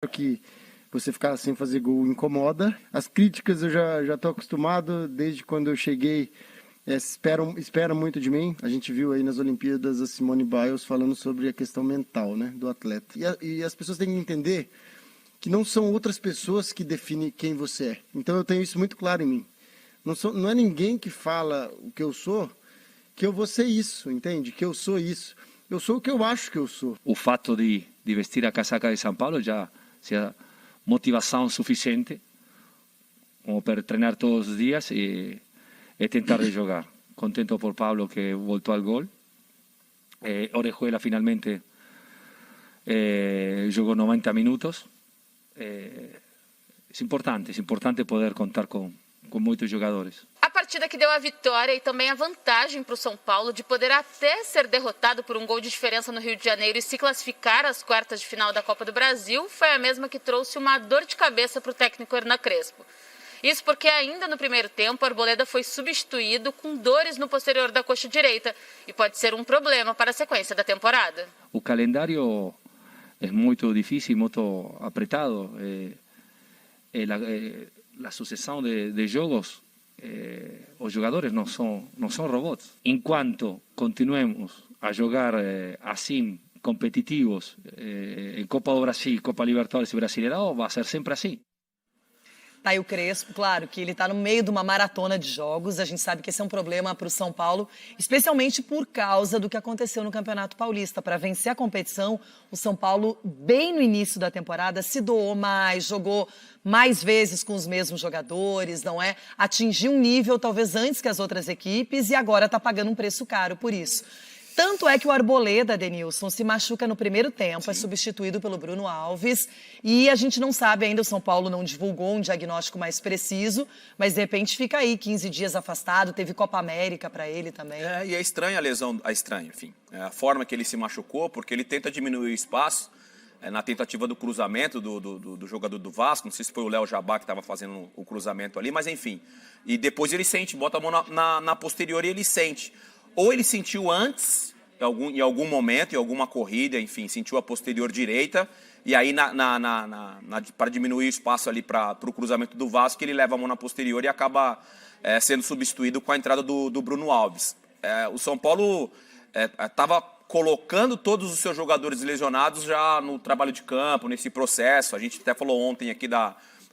que você ficar sem fazer gol incomoda. As críticas eu já estou acostumado desde quando eu cheguei. Espera muito de mim. A gente viu aí nas Olimpíadas a Simone Biles falando sobre a questão mental, né, do atleta. E as pessoas têm que entender que não são outras pessoas que definem quem você é. Então eu tenho isso muito claro em mim. Não é ninguém que fala o que eu sou, que eu vou ser isso, entende? Que eu sou isso. Eu sou o que eu acho que eu sou. O fato de vestir a casaca de São Paulo já é motivação suficiente como para treinar todos os dias e tentar jogar. Contento por Pablo que voltou ao gol. Orejuela finalmente jogou 90 minutos. É importante poder contar com muitos jogadores. A partida que deu a vitória e também a vantagem para o São Paulo de poder até ser derrotado por um gol de diferença no Rio de Janeiro e se classificar às quartas de final da Copa do Brasil foi a mesma que trouxe uma dor de cabeça para o técnico Hernan Crespo. Isso porque ainda no primeiro tempo, Arboleda foi substituído com dores no posterior da coxa direita e pode ser um problema para a sequência da temporada. O calendário é muito difícil, muito apertado. A sucessão de jogos, os jogadores não são robots. Enquanto continuemos a jogar assim, competitivos, em Copa do Brasil, Copa Libertadores e Brasileirão, vai ser sempre assim. Tá aí o Crespo, claro que ele está no meio de uma maratona de jogos, a gente sabe que esse é um problema para o São Paulo, especialmente por causa do que aconteceu no Campeonato Paulista. Para vencer a competição, o São Paulo, bem no início da temporada, se doou mais, jogou mais vezes com os mesmos jogadores, não é? Atingiu um nível talvez antes que as outras equipes e agora está pagando um preço caro por isso. Tanto é que o Arboleda, Denilson, se machuca no primeiro tempo, Sim. É substituído pelo Bruno Alves. E a gente não sabe ainda, o São Paulo não divulgou um diagnóstico mais preciso, mas de repente fica aí 15 dias afastado, teve Copa América para ele também. E é estranha a lesão, enfim, a forma que ele se machucou, porque ele tenta diminuir o espaço na tentativa do cruzamento do jogador do Vasco, não sei se foi o Léo Jabá que estava fazendo o cruzamento ali, mas enfim. E depois ele sente, bota a mão na posterior e ele sente. Ou ele sentiu antes, em algum momento, em alguma corrida, enfim, sentiu a posterior direita, e aí para diminuir o espaço ali para o cruzamento do Vasco, ele leva a mão na posterior e acaba sendo substituído com a entrada do Bruno Alves. O São Paulo estava colocando todos os seus jogadores lesionados já no trabalho de campo, nesse processo. A gente até falou ontem aqui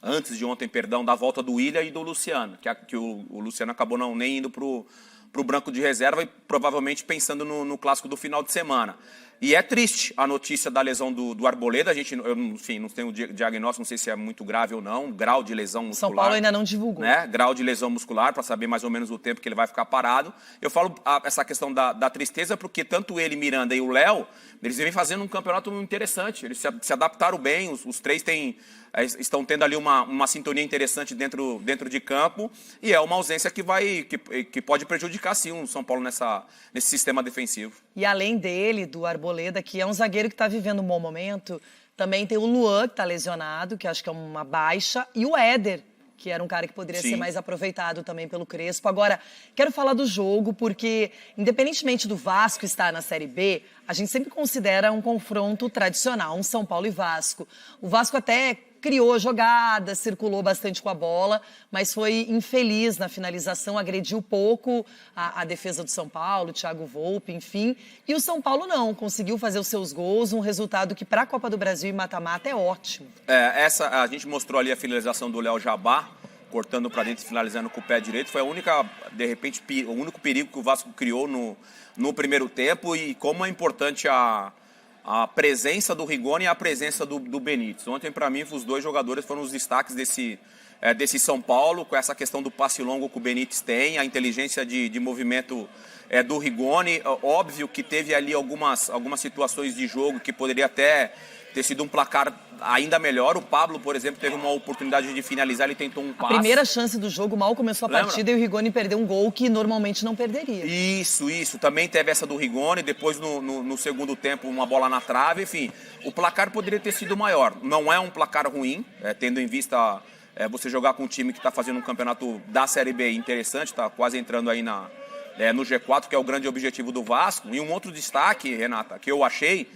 antes de ontem, da volta do Willian e do Luciano, que o Luciano acabou nem indo para o banco de reserva e provavelmente pensando no clássico do final de semana. E é triste a notícia da lesão do Arboleda. Enfim, não tenho diagnóstico, não sei se é muito grave ou não, grau de lesão muscular. São Paulo ainda não divulgou. Né? Grau de lesão muscular, para saber mais ou menos o tempo que ele vai ficar parado. Eu falo essa questão da tristeza, porque tanto ele, Miranda e o Léo, eles vêm fazendo um campeonato interessante. Eles se adaptaram bem, os três estão tendo ali uma sintonia interessante dentro de campo, e é uma ausência que pode prejudicar, sim, o São Paulo nesse sistema defensivo. E além dele, do Arboleda, que é um zagueiro que está vivendo um bom momento, também tem o Luan, que está lesionado, que acho que é uma baixa, e o Éder, que era um cara que poderia Sim. ser mais aproveitado também pelo Crespo. Agora, quero falar do jogo, porque independentemente do Vasco estar na Série B, a gente sempre considera um confronto tradicional, um São Paulo e Vasco. O Vasco até criou jogadas, circulou bastante com a bola, mas foi infeliz na finalização, agrediu pouco a defesa do São Paulo, Thiago Volpi, enfim. E o São Paulo não, conseguiu fazer os seus gols, um resultado que para a Copa do Brasil e mata-mata é ótimo. A gente mostrou ali a finalização do Léo Jabá, cortando para dentro e finalizando com o pé direito. Foi o único perigo que o Vasco criou no primeiro tempo, e como é importante a presença do Rigoni e a presença do Benítez. Ontem, para mim, os dois jogadores foram os destaques desse São Paulo, com essa questão do passe longo que o Benítez tem, a inteligência de movimento do Rigoni. Óbvio que teve ali algumas situações de jogo que poderia até ter sido um placar ainda melhor. O Pablo, por exemplo, teve uma oportunidade de finalizar, ele tentou um passe. A primeira chance do jogo, mal começou a partida, e o Rigoni perdeu um gol que normalmente não perderia. Isso. Também teve essa do Rigoni, depois no segundo tempo uma bola na trave. Enfim, o placar poderia ter sido maior. Não é um placar ruim, tendo em vista você jogar com um time que está fazendo um campeonato da Série B interessante, está quase entrando aí no G4, que é o grande objetivo do Vasco. E um outro destaque, Renata, que eu achei,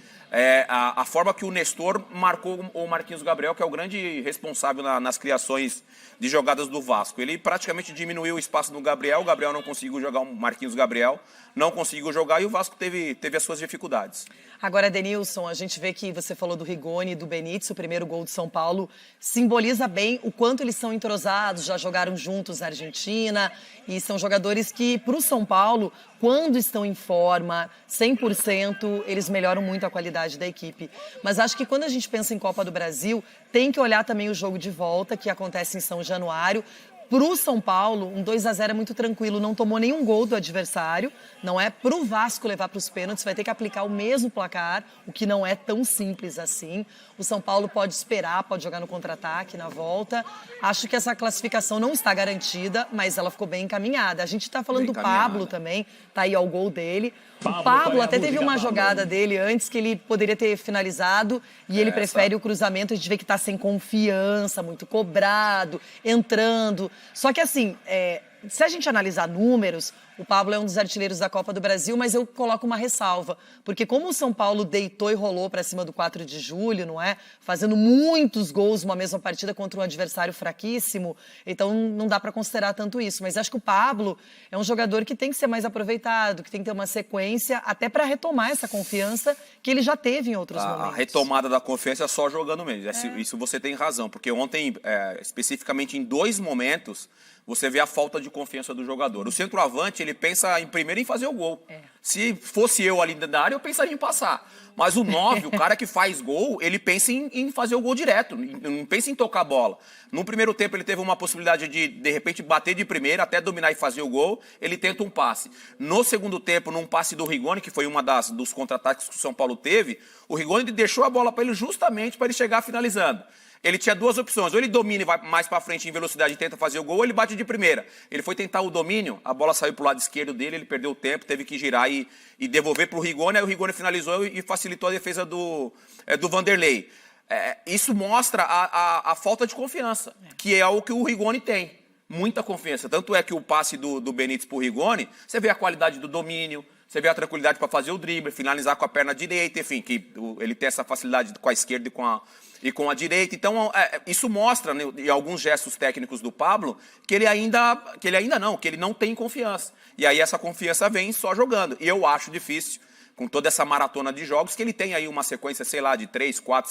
a forma que o Nestor marcou o Marquinhos Gabriel, que é o grande responsável nas criações de jogadas do Vasco. Ele praticamente diminuiu o espaço do Gabriel, o Gabriel não conseguiu jogar, o Marquinhos Gabriel não conseguiu jogar e o Vasco teve as suas dificuldades. Agora, Denilson, a gente vê que você falou do Rigoni e do Benítez, o primeiro gol de São Paulo simboliza bem o quanto eles são entrosados, já jogaram juntos na Argentina e são jogadores que, para o São Paulo, quando estão em forma, 100%, eles melhoram muito a qualidade da equipe. Mas acho que quando a gente pensa em Copa do Brasil, tem que olhar também o jogo de volta, que acontece em São Januário. Para o São Paulo, um 2-0 é muito tranquilo, não tomou nenhum gol do adversário, não é para o Vasco levar para os pênaltis, vai ter que aplicar o mesmo placar, o que não é tão simples assim. O São Paulo pode esperar, pode jogar no contra-ataque, na volta. Acho que essa classificação não está garantida, mas ela ficou bem encaminhada. A gente está falando do Pablo também, tá aí ó, o gol dele. O Pablo até teve uma jogada dele antes que ele poderia ter finalizado e ele prefere o cruzamento. A gente vê que está sem confiança, muito cobrado, entrando. Só que assim, se a gente analisar números, o Pablo é um dos artilheiros da Copa do Brasil, mas eu coloco uma ressalva, porque como o São Paulo deitou e rolou para cima do 4 de julho, não é? Fazendo muitos gols numa mesma partida contra um adversário fraquíssimo, então não dá para considerar tanto isso. Mas acho que o Pablo é um jogador que tem que ser mais aproveitado, que tem que ter uma sequência, até para retomar essa confiança que ele já teve em outros momentos. A retomada da confiança é só jogando mesmo. Isso você tem razão, porque ontem, especificamente em 2 momentos, você vê a falta de confiança do jogador. O centroavante, ele pensa primeiro em fazer o gol. Se fosse eu ali na área, eu pensaria em passar. Mas o 9, o cara que faz gol, ele pensa em fazer o gol direto, não pensa em tocar a bola. No primeiro tempo, ele teve uma possibilidade de repente, bater de primeira, até dominar e fazer o gol, ele tenta um passe. No segundo tempo, num passe do Rigoni, que foi uma dos contra-ataques que o São Paulo teve, o Rigoni deixou a bola para ele justamente para ele chegar finalizando. Ele tinha 2 opções, ou ele domina e vai mais para frente em velocidade e tenta fazer o gol, ou ele bate de primeira. Ele foi tentar o domínio, a bola saiu para o lado esquerdo dele, ele perdeu o tempo, teve que girar e devolver para o Rigoni, aí o Rigoni finalizou e facilitou a defesa do Vanderlei. Isso mostra a falta de confiança, que é o que o Rigoni tem, muita confiança. Tanto é que o passe do Benítez para o Rigoni, você vê a qualidade do domínio, você vê a tranquilidade para fazer o drible, finalizar com a perna direita, enfim, que ele tem essa facilidade com a esquerda e com a direita. Então, isso mostra, né, em alguns gestos técnicos do Pablo, que ele não tem confiança. E aí essa confiança vem só jogando. E eu acho difícil, com toda essa maratona de jogos, que ele tem aí uma sequência, sei lá, de 3, 4,